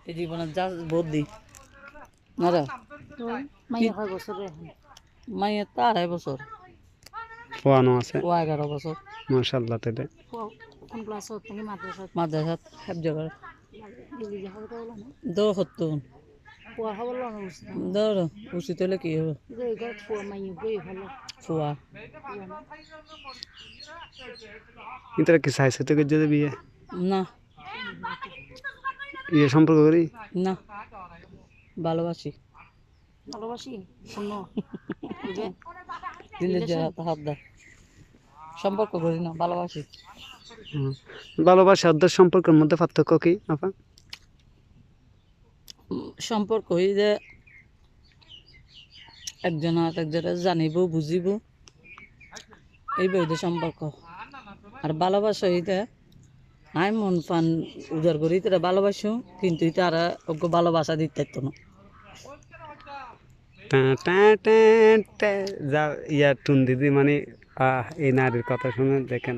এই জীবনে যা বহুত দিই না মাইয়া কয় বছর এখন মাইয়ের তো 2.5 বছর পোয়ানো আছে ও 11 বছর মাশাআল্লাহ তাইলে কোন ক্লাস থেকে মাদ্রাসা মাদ্রাসাত হেফজ করে ইলিজা হবে তো বলো না দৌড় হতুন পোয়া খবর লওয়া উচিত না দৌড় উচিত হলে কি হবে যে এগার পোয়া মাইয়া বই ভালো ফুয়া কিন্তু কি চাইছে তোকে যদি বিয়ে না ইয়ে সম্পর্ক করি না ভালোবাসি ভালোবাসি শূন্য বুঝে দিলে যারা হাত দা সম্পর্ক করি না ভালোবাসি ভালোবাসা ওদের সম্পর্কের মধ্যে পার্থক্য কি আপা সম্পর্ক হই যে একজন আর একজনে জানিব বুঝিব এই বইতে সম্পর্ক আর ভালোবাসা হইতে আই মন ফান উজাড় করি তারা ভালোবাসো কিন্তু তারা ওকে ভালোবাসা দিতে না যা ইয়া টুন দিদি মানে এই নারীর কথা শুনে দেখেন